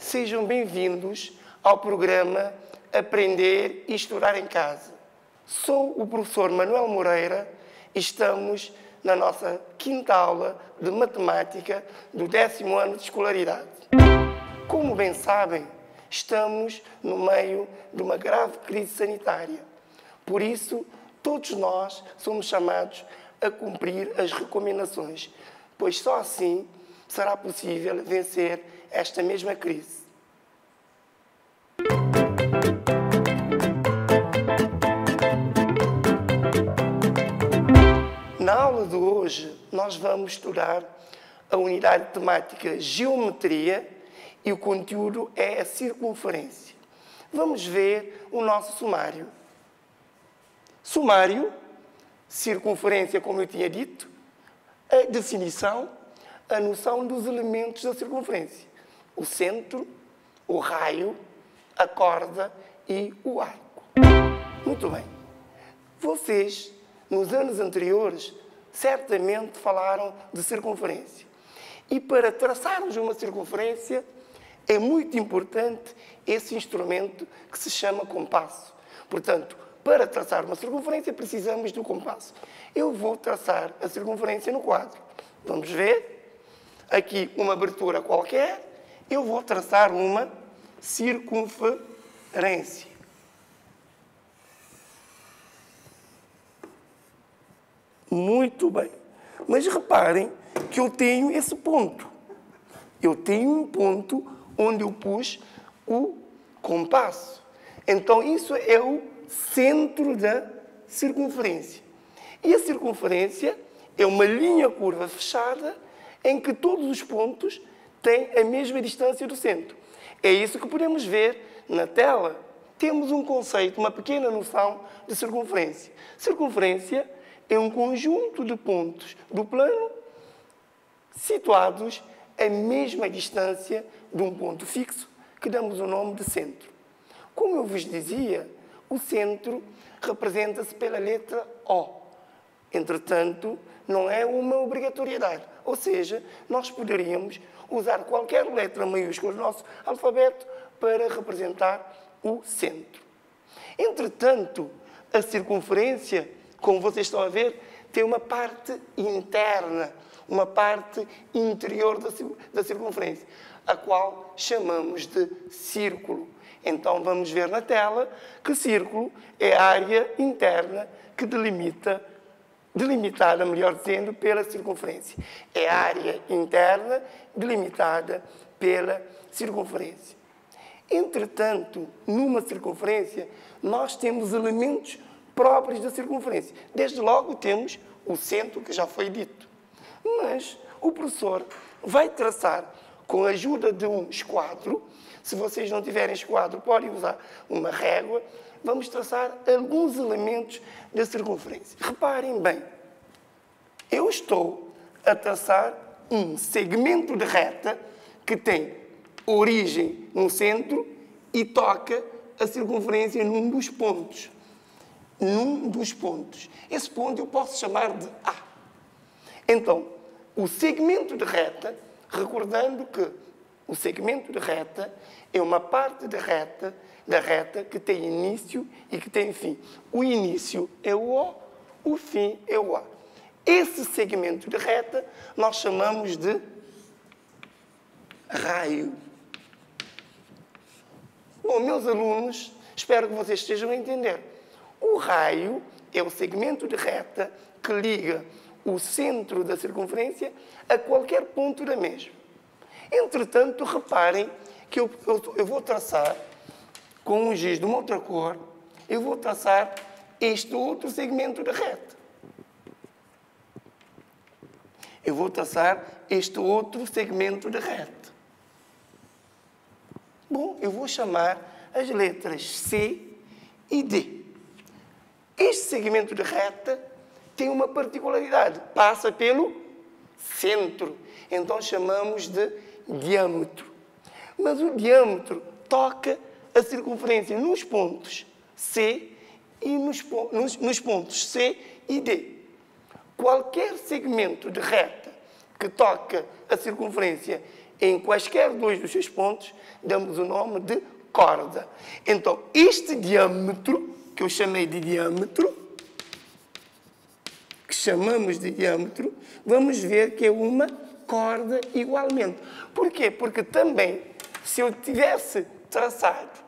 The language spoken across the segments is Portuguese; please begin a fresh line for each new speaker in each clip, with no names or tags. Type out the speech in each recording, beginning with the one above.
Sejam bem-vindos ao programa Aprender e Estudar em Casa. Sou o professor Manuel Moreira e estamos na nossa quinta aula de matemática do 10º ano de escolaridade. Como bem sabem, estamos no meio de uma grave crise sanitária. Por isso, todos nós somos chamados a cumprir as recomendações, pois só assim será possível vencer esta mesma crise. Na aula de hoje, nós vamos estudar a unidade temática Geometria e o conteúdo é a circunferência. Vamos ver o nosso sumário. Sumário, circunferência, como eu tinha dito, a definição, a noção dos elementos da circunferência. O centro, o raio, a corda e o arco. Muito bem. Vocês, nos anos anteriores, certamente falaram de circunferência. E para traçarmos uma circunferência, é muito importante esse instrumento que se chama compasso. Portanto, para traçar uma circunferência, precisamos do compasso. Eu vou traçar a circunferência no quadro. Vamos ver. Aqui uma abertura qualquer. Eu vou traçar uma circunferência. Muito bem. Mas reparem que eu tenho esse ponto. Eu tenho um ponto onde eu pus o compasso. Então, isso é o centro da circunferência. E a circunferência é uma linha curva fechada em que todos os pontos têm a mesma distância do centro. É isso que podemos ver na tela. Temos um conceito, uma pequena noção de circunferência. Circunferência é um conjunto de pontos do plano situados à mesma distância de um ponto fixo, que damos o nome de centro. Como eu vos dizia, o centro representa-se pela letra O. Entretanto, não é uma obrigatoriedade. Ou seja, nós poderíamos usar qualquer letra maiúscula do nosso alfabeto para representar o centro. Entretanto, a circunferência, como vocês estão a ver, tem uma parte interna, uma parte interior da circunferência, a qual chamamos de círculo. Então, vamos ver na tela que círculo é a área interna que delimitada, melhor dizendo, pela circunferência. É a área interna delimitada pela circunferência. Entretanto, numa circunferência, nós temos elementos próprios da circunferência. Desde logo temos o centro, que já foi dito. Mas o professor vai traçar, com a ajuda de um esquadro, se vocês não tiverem esquadro, podem usar uma régua, vamos traçar alguns elementos da circunferência. Reparem bem, eu estou a traçar um segmento de reta que tem origem no centro e toca a circunferência num dos pontos. Num dos pontos. Esse ponto eu posso chamar de A. Então, o segmento de reta, recordando que o segmento de reta é uma parte da reta que tem início e que tem fim. O início é o O fim é o A. Esse segmento de reta nós chamamos de raio. Bom, meus alunos, espero que vocês estejam a entender. O raio é o segmento de reta que liga o centro da circunferência a qualquer ponto da mesma. Entretanto, reparem que eu vou traçar, com um giz de uma outra cor, eu vou traçar este outro segmento de reta. Eu vou traçar este outro segmento de reta. Bom, eu vou chamar as letras C e D. Este segmento de reta tem uma particularidade. Passa pelo centro. Então, chamamos de diâmetro. Mas o diâmetro toca a circunferência nos pontos C e nos pontos C e D. Qualquer segmento de reta que toca a circunferência em quaisquer dois dos seus pontos, damos o nome de corda. Então, este diâmetro, que eu chamei de diâmetro, que chamamos de diâmetro, vamos ver que é uma corda igualmente. Por quê? Porque também, se eu tivesse traçado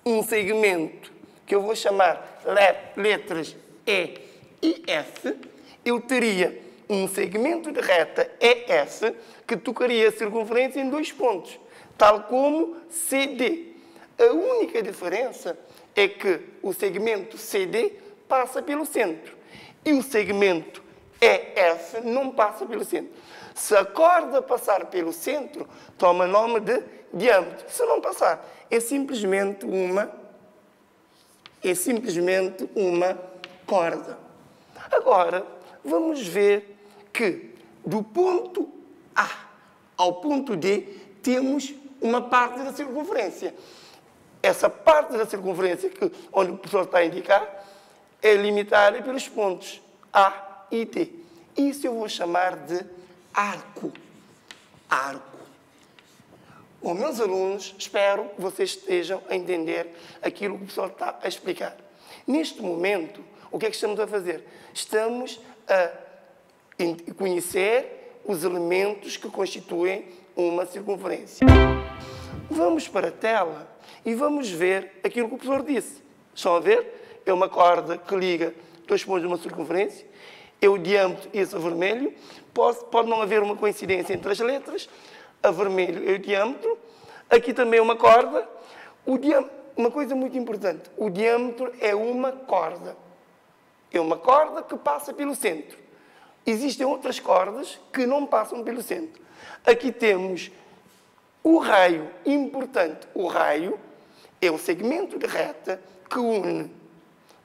um segmento que eu vou chamar letras E e F, eu teria um segmento de reta EF que tocaria a circunferência em dois pontos, tal como CD. A única diferença é que o segmento CD passa pelo centro e o segmento EF não passa pelo centro. Se a corda passar pelo centro, toma nome de diâmetro. Se não passar, é simplesmente uma corda. Agora, vamos ver que do ponto A ao ponto D temos uma parte da circunferência. Essa parte da circunferência, onde o professor está a indicar, é limitada pelos pontos A e D. Isso eu vou chamar de arco. Arco. Bom, meus alunos, espero que vocês estejam a entender aquilo que o professor está a explicar. Neste momento, o que é que estamos a fazer? Estamos a conhecer os elementos que constituem uma circunferência. Vamos para a tela e vamos ver aquilo que o professor disse. Estão a ver? É uma corda que liga dois pontos de uma circunferência. É o diâmetro e esse vermelho. Pode não haver uma coincidência entre as letras. A vermelho é o diâmetro. Aqui também é uma corda. Uma coisa muito importante. O diâmetro é uma corda. É uma corda que passa pelo centro. Existem outras cordas que não passam pelo centro. Aqui temos o raio importante. O raio é o segmento de reta que une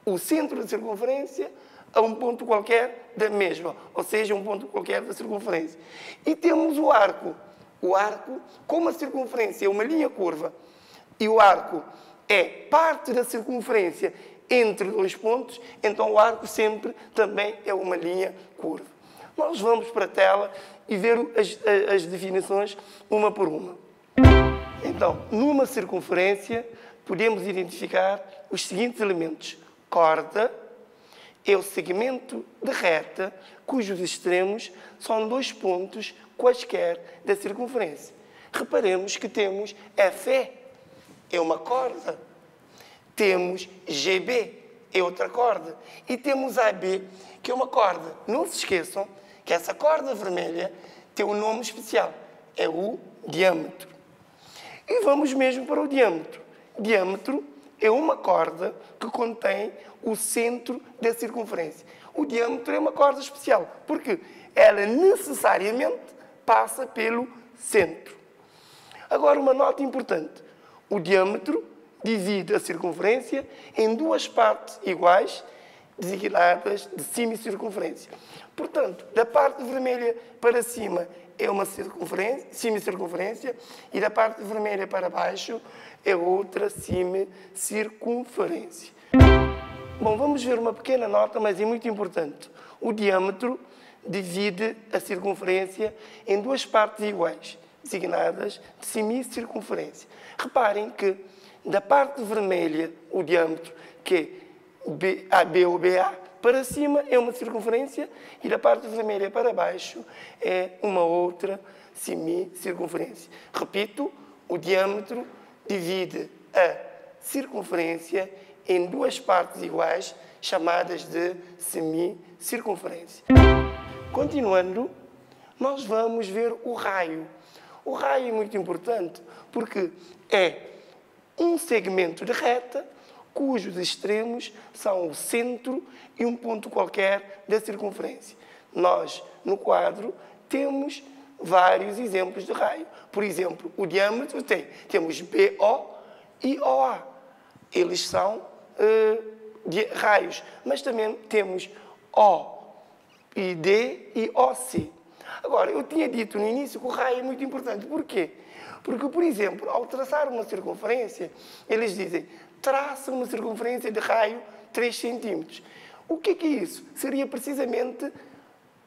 o centro da circunferência a um ponto qualquer da mesma, ou seja, um ponto qualquer da circunferência. E temos o arco. O arco, como a circunferência é uma linha curva e o arco é parte da circunferência entre dois pontos, então o arco sempre também é uma linha curva. Nós vamos para a tela e ver as definições uma por uma. Então, numa circunferência, podemos identificar os seguintes elementos. Corda é o segmento de reta cujos extremos são dois pontos quaisquer da circunferência. Reparemos que temos FE, é uma corda. Temos GB, é outra corda. E temos AB, que é uma corda. Não se esqueçam que essa corda vermelha tem um nome especial. É o diâmetro. E vamos mesmo para o diâmetro. Diâmetro é uma corda que contém o centro da circunferência. O diâmetro é uma corda especial, porque ela necessariamente passa pelo centro. Agora, uma nota importante. O diâmetro divide a circunferência em duas partes iguais, designadas de semicircunferência. Portanto, da parte vermelha para cima é uma semicircunferência e da parte vermelha para baixo é outra semicircunferência. Bom, vamos ver uma pequena nota, mas é muito importante. O diâmetro divide a circunferência em duas partes iguais, designadas de semicircunferência. Reparem que da parte vermelha, o diâmetro, que é AB ou BA, para cima é uma circunferência e da parte vermelha para baixo é uma outra semicircunferência. Repito, o diâmetro divide a circunferência em duas partes iguais, chamadas de semicircunferência. Continuando, nós vamos ver o raio. O raio é muito importante porque é um segmento de reta cujos extremos são o centro e um ponto qualquer da circunferência. Nós, no quadro, temos vários exemplos de raio. Por exemplo, o diâmetro temos BO e OA. Eles são raios. Mas também temos O e D e OC. Agora, eu tinha dito no início que o raio é muito importante. Por quê? Porque, por exemplo, ao traçar uma circunferência, eles dizem, traça uma circunferência de raio 3 centímetros. O que é isso? Seria precisamente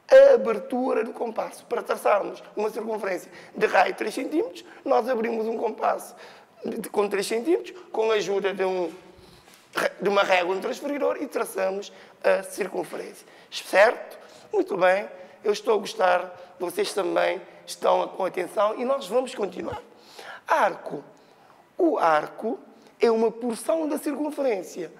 a abertura do compasso. Para traçarmos uma circunferência de raio de 3 cm, nós abrimos um compasso com 3 cm, com a ajuda de uma régua no transferidor e traçamos a circunferência. Certo? Muito bem. Eu estou a gostar, vocês também estão com atenção e nós vamos continuar. Arco. O arco é uma porção da circunferência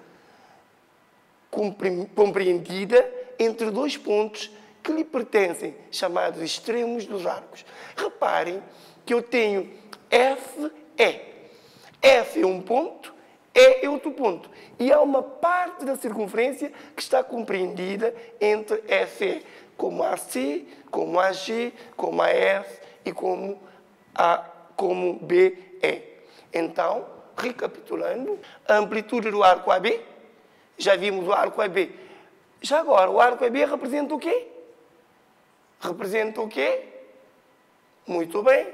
compreendida entre dois pontos que lhe pertencem, chamados extremos dos arcos. Reparem que eu tenho FE. F é um ponto, E é outro ponto. E há uma parte da circunferência que está compreendida entre FE, como AC, como AG, como AF e como BE. Então, recapitulando, a amplitude do arco AB, já vimos o arco AB. Já agora, o arco AB representa o quê? Representa o quê? Muito bem.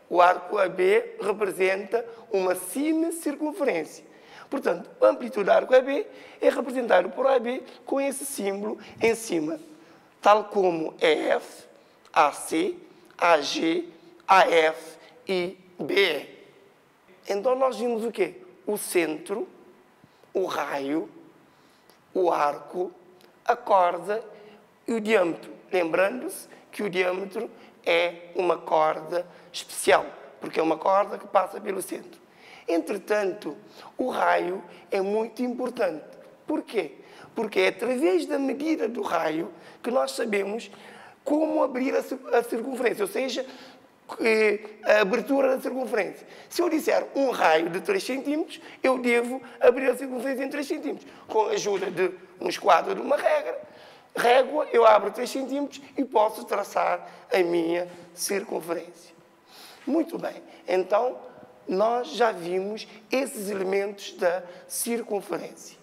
O arco AB representa uma semicircunferência. Portanto, a amplitude do arco AB é representada por AB com esse símbolo em cima, tal como EF, AC, AG, AF e BE. Então, nós vimos o quê? O centro, o raio, o arco, a corda e o diâmetro. Lembrando-se que o diâmetro é uma corda especial, porque é uma corda que passa pelo centro. Entretanto, o raio é muito importante. Por quê? Porque é através da medida do raio que nós sabemos como abrir a circunferência, ou seja, a abertura da circunferência. Se eu disser um raio de 3 cm, eu devo abrir a circunferência em 3 cm. Com a ajuda de um esquadro de uma régua, eu abro 3 cm e posso traçar a minha circunferência. Muito bem. Então, nós já vimos esses elementos da circunferência.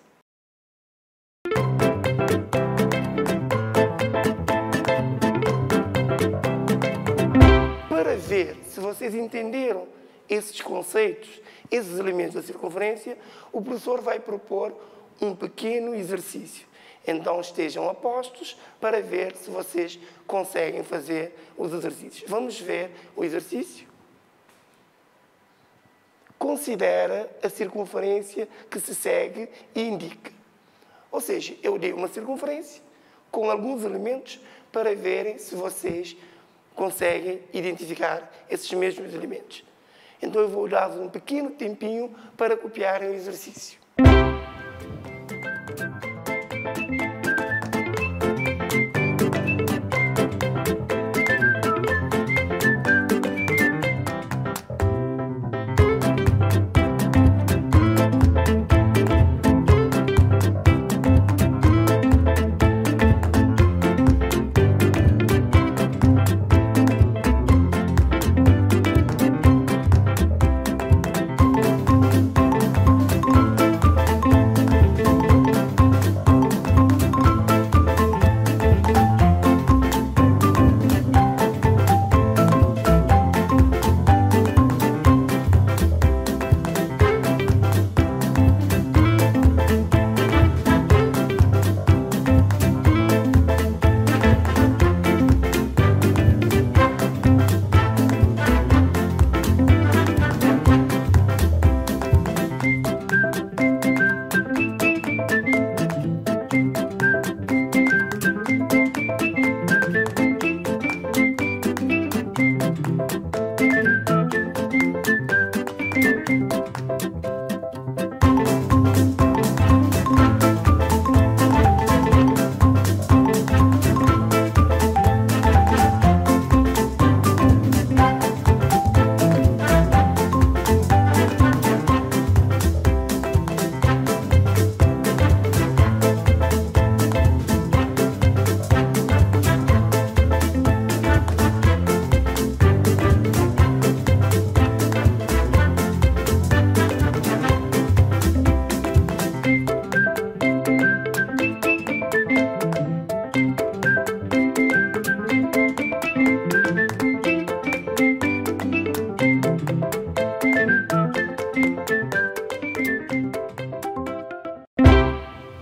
Para ver se vocês entenderam esses conceitos, esses elementos da circunferência, o professor vai propor um pequeno exercício. Então, estejam apostos para ver se vocês conseguem fazer os exercícios. Vamos ver o exercício? Considera a circunferência que se segue e indica. Ou seja, eu dei uma circunferência com alguns elementos para verem se vocês conseguem identificar esses mesmos elementos. Então, eu vou dar-vos um pequeno tempinho para copiarem o exercício.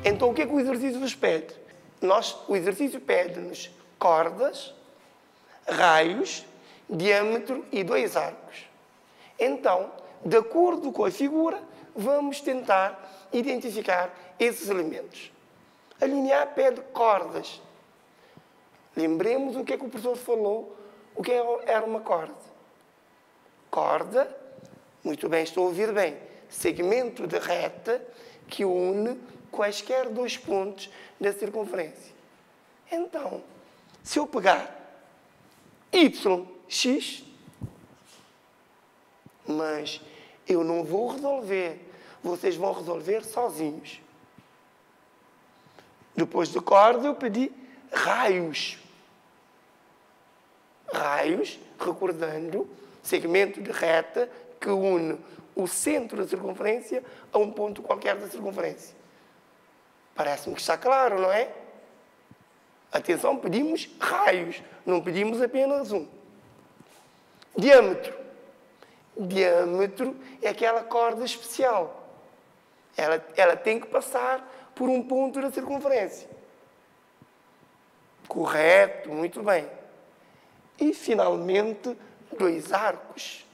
Então, o que é que o exercício nos pede? O exercício pede-nos cordas, raios, diâmetro e 2 arcos. Então, de acordo com a figura, vamos tentar identificar esses elementos. A linha A pede cordas. Lembremos o que é que o professor falou, o que era uma corda. Corda, muito bem, estou a ouvir bem, segmento de reta que une quaisquer 2 pontos da circunferência. Então, se eu pegar YX, mas eu não vou resolver, vocês vão resolver sozinhos. Depois de corda, eu pedi raios. Raios, recordando, segmento de reta que une o centro da circunferência a um ponto qualquer da circunferência. Parece-me que está claro, não é? Atenção, pedimos raios, não pedimos apenas um. Diâmetro. Diâmetro é aquela corda especial. Ela tem que passar por um ponto da circunferência. Correto, muito bem. E, finalmente, 2 arcos.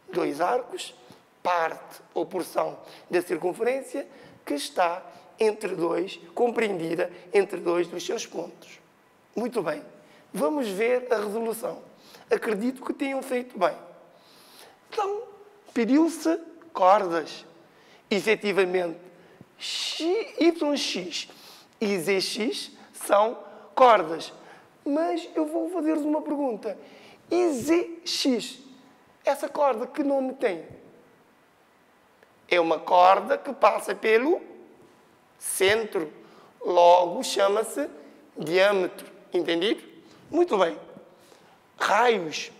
2 arcos, parte ou porção da circunferência que está entre 2, compreendida entre 2 dos seus pontos. Muito bem. Vamos ver a resolução. Acredito que tenham feito bem. Então, pediu-se cordas. Efetivamente, YX e ZX são cordas. Mas eu vou fazer-vos uma pergunta. E ZX? Essa corda que nome tem? É uma corda que passa pelo centro. Logo, chama-se diâmetro. Entendido? Muito bem. Raios.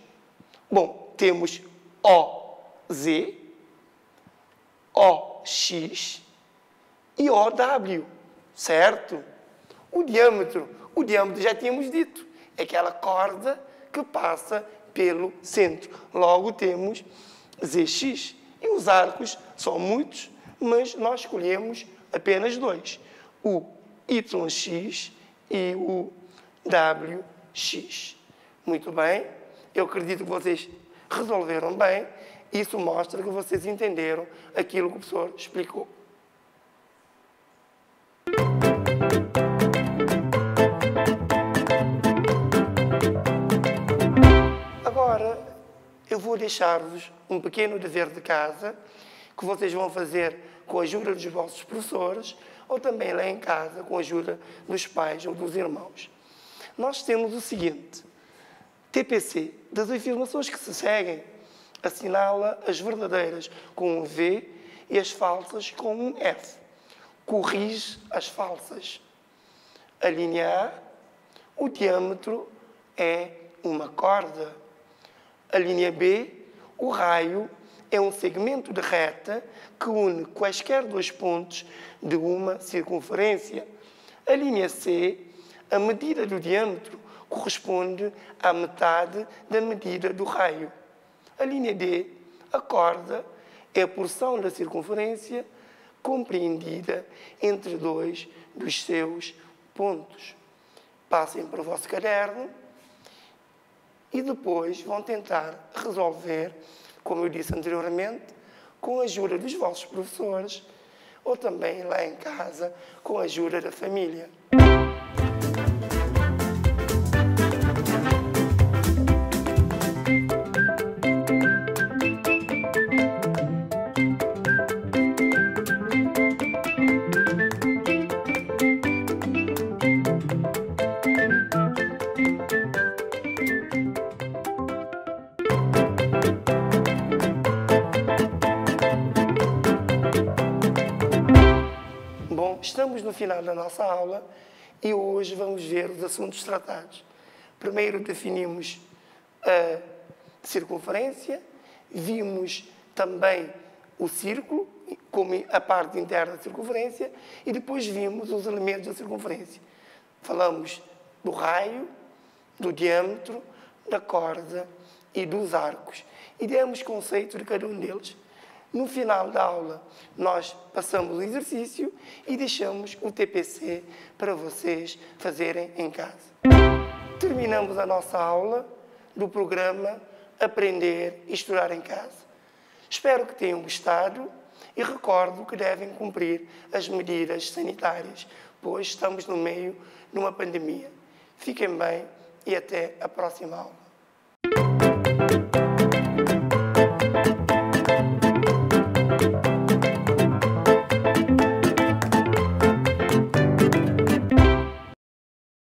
Bom, temos OZ, OX e OW. Certo? O diâmetro já tínhamos dito. É aquela corda que passa pelo centro. Logo, temos ZX. E os arcos são muitos, mas nós escolhemos apenas 2. O YX e o WX. Muito bem. Eu acredito que vocês resolveram bem. Isso mostra que vocês entenderam aquilo que o professor explicou. Agora, eu vou deixar-vos um pequeno dever de casa que vocês vão fazer com a ajuda dos vossos professores ou também lá em casa com a ajuda dos pais ou dos irmãos. Nós temos o seguinte: TPC, das afirmações que se seguem, assinala as verdadeiras com um V e as falsas com um F. Corrige as falsas. A linha A, o diâmetro é uma corda. A linha B, o raio é um segmento de reta que une quaisquer 2 pontos de uma circunferência. A linha C, a medida do diâmetro corresponde à metade da medida do raio. A linha D, a corda, é a porção da circunferência compreendida entre 2 dos seus pontos. Passem para o vosso caderno e depois vão tentar resolver, como eu disse anteriormente, com a ajuda dos vossos professores ou também lá em casa com a ajuda da família. Estamos no final da nossa aula e hoje vamos ver os assuntos tratados. Primeiro definimos a circunferência, vimos também o círculo, como a parte interna da circunferência, e depois vimos os elementos da circunferência. Falamos do raio, do diâmetro, da corda e dos arcos. E demos conceito de cada um deles. No final da aula, nós passamos o exercício e deixamos o TPC para vocês fazerem em casa. Terminamos a nossa aula do programa Aprender e Estudar em Casa. Espero que tenham gostado e recordo que devem cumprir as medidas sanitárias, pois estamos no meio de uma pandemia. Fiquem bem e até a próxima aula.